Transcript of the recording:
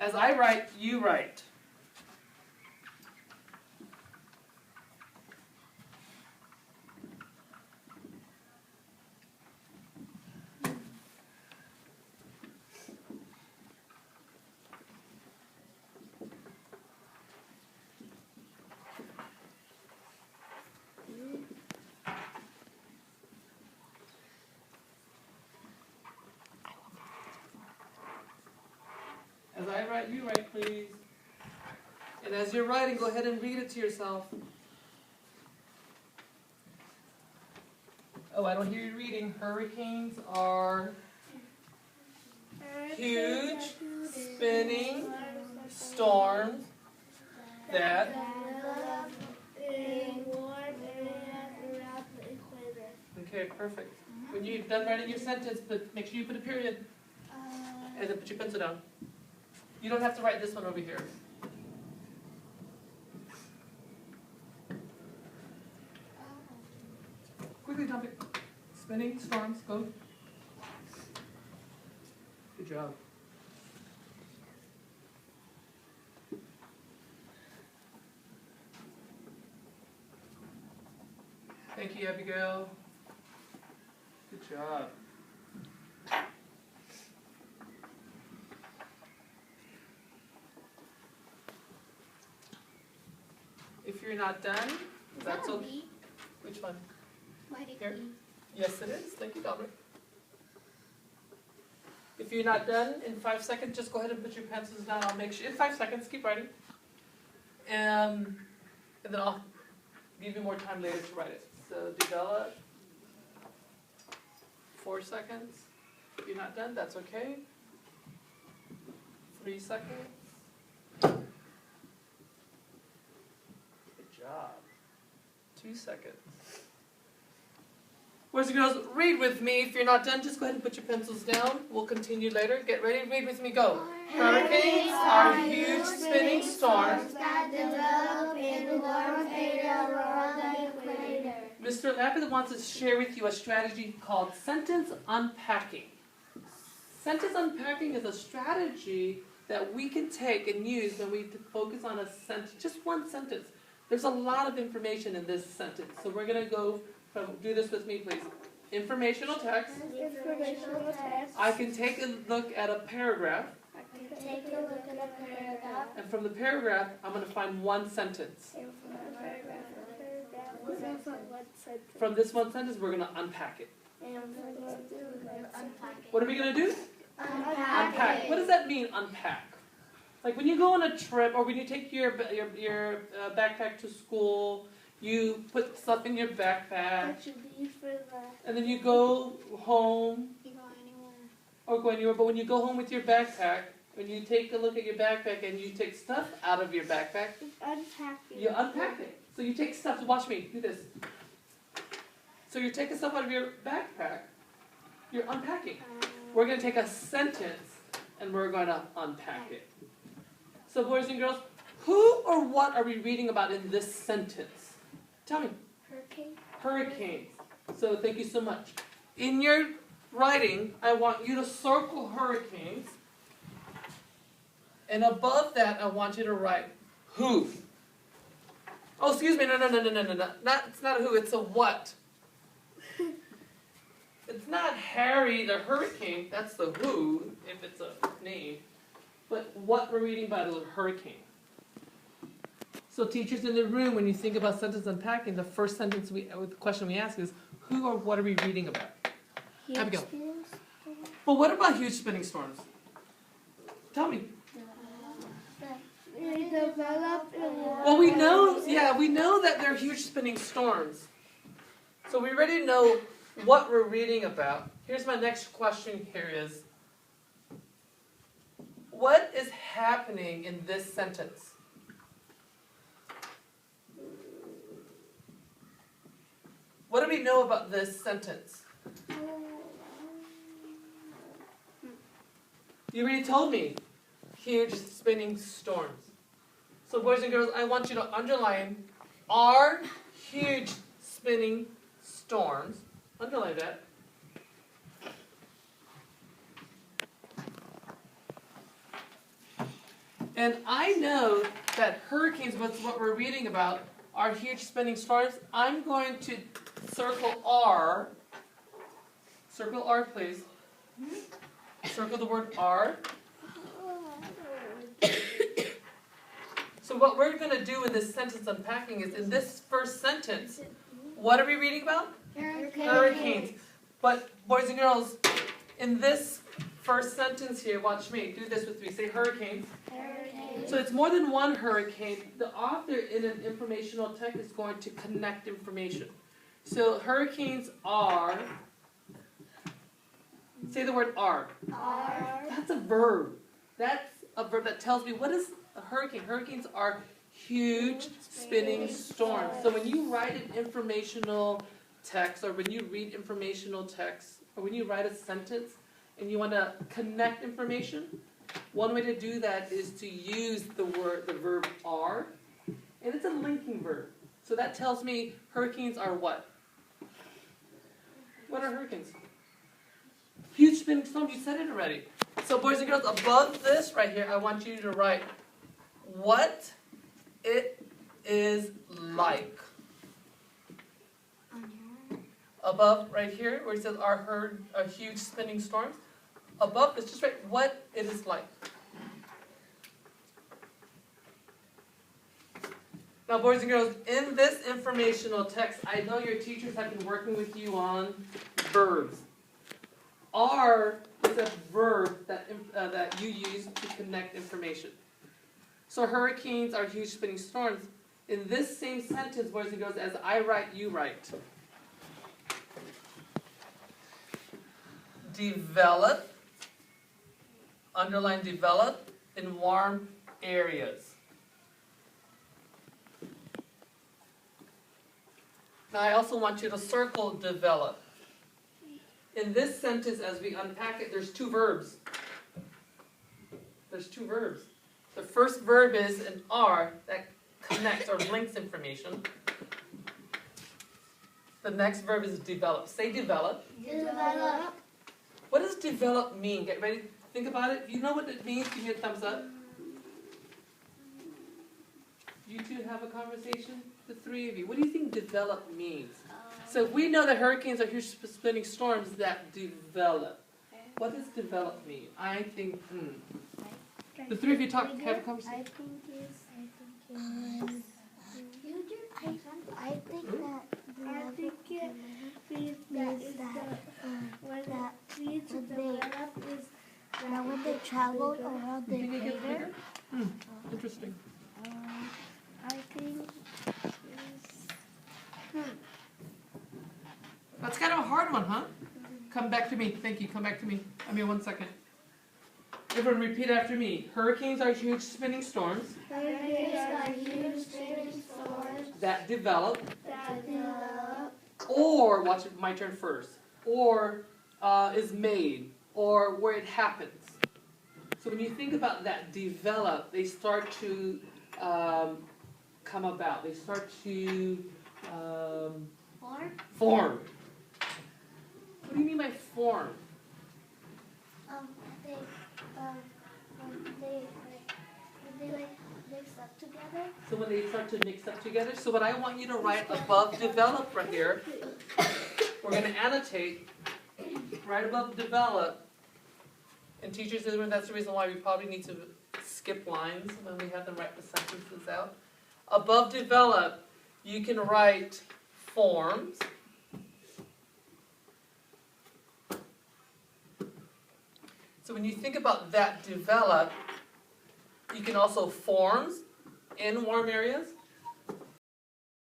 As I write, you write. As I write, you write, please. And as you're writing, go ahead and read it to yourself. Oh, I don't hear you reading. Hurricanes are huge, spinning storms that... Okay, perfect. When you're done writing your sentence, make sure you put a period. And then put your pencil down. You don't have to write this one over here. Quickly, topic. Spinning storms, go. Good job. Thank you, Abigail. Good job. If you're not done, that's okay. Which one? Here? Yes, it is. Thank you, Dominic. If you're not done in 5 seconds, just go ahead and put your pencils down. I'll make sure. In 5 seconds, keep writing. And then I'll give you more time later to write it. So develop. 4 seconds. If you're not done, that's okay. 3 seconds. Good job. 2 seconds. Boys and girls, read with me. If you're not done, just go ahead and put your pencils down. We'll continue later. Get ready. Read with me. Go. Hurricanes are huge spinning storms that develop in warm area around the equator. Mr. Lapid wants to share with you a strategy called sentence unpacking. Sentence unpacking is a strategy that we can take and use when we focus on a sentence, just one sentence. There's a lot of information in this sentence, so we're going to go from, do this with me please. Informational text. Informational text. I can take a look at a paragraph. Take a look at a paragraph. And from the paragraph, I'm going to find one sentence. And from the paragraph, From this one sentence, we're going to unpack it. Unpack it. What are we going to do? Unpack. What does that mean, unpack? Like when you go on a trip or when you take your backpack to school, you put stuff in your backpack, and then you go home, or go anywhere, but when you go home with your backpack, when you take a look at your backpack and you take stuff out of your backpack, you unpack it. So you take stuff, watch me, do this. So you're taking stuff out of your backpack, you're unpacking. We're going to take a sentence and we're going to unpack it. So boys and girls, who or what are we reading about in this sentence? Tell me. Hurricanes. So thank you so much. In your writing, I want you to circle hurricanes. And above that, I want you to write who. Oh, excuse me. No. It's not a who, it's a what. It's not Harry the hurricane. That's the who, if it's a name. But what we're reading about is a hurricane. So teachers in the room, when you think about sentence unpacking, the first sentence the question we ask is, who or what are we reading about? Abigail. But what about huge spinning storms? Tell me. They develop in warm Well, we know that they're huge spinning storms. So we already know what we're reading about. Here's my next question here is, what is happening in this sentence? What do we know about this sentence? You already told me. Huge spinning storms. So boys and girls, I want you to underline are huge spinning storms. Underline that. And I know that hurricanes, what we're reading about, are huge spinning storms. I'm going to circle R. Circle R, please. Circle the word R. So what we're going to do in this sentence unpacking is, in this first sentence, what are we reading about? Hurricanes. But boys and girls, in this first sentence here, watch me, do this with me, say hurricanes. So it's more than one hurricane. The author in an informational text is going to connect information. So hurricanes are, say the word are. That's a verb. That's a verb that tells me what is a hurricane. Hurricanes are huge spinning storms. So when you write an informational text, or when you read informational text, or when you write a sentence and you want to connect information, one way to do that is to use the verb are, and it's a linking verb. So that tells me hurricanes are what? What are hurricanes? Huge spinning storms. You said it already. So boys and girls, above this right here, I want you to write what it is like. Above right here, where it says are huge spinning storms. Above this, just write what it is like. Now, boys and girls, in this informational text, I know your teachers have been working with you on verbs. Are is a verb that you use to connect information. So hurricanes are huge spinning storms. In this same sentence, boys and girls, as I write, you write. Develop, underline develop, in warm areas. Now I also want you to circle develop. In this sentence, as we unpack it, there's two verbs. There's two verbs. The first verb is an are that connects or links information. The next verb is develop. Say develop. Develop. What does develop mean? Get ready. Think about it. If you know what it means, give me a thumbs up. You two have a conversation, the three of you. What do you think develop means? So if we know that hurricanes are huge spinning storms that develop. What does develop mean? I think, The three of you have a conversation. I think that when they traveled around the equator. Interesting. I think That's kind of a hard one, huh? Come back to me. Thank you. Come back to me. Give me 1 second. Everyone repeat after me. Hurricanes are huge spinning storms that develop. Or, watch it, my turn first. Or is made. Or where it happens. So when you think about that develop, they start to come about. They start to form. What do you mean by form? They mix up together. So when they start to mix up together. So what I want you to write above develop right here, we're going to annotate right above develop. And teachers, that's the reason why we probably need to skip lines when we have them write the sentences out. Above develop, you can write forms. So when you think about that develop, you can also forms in warm areas.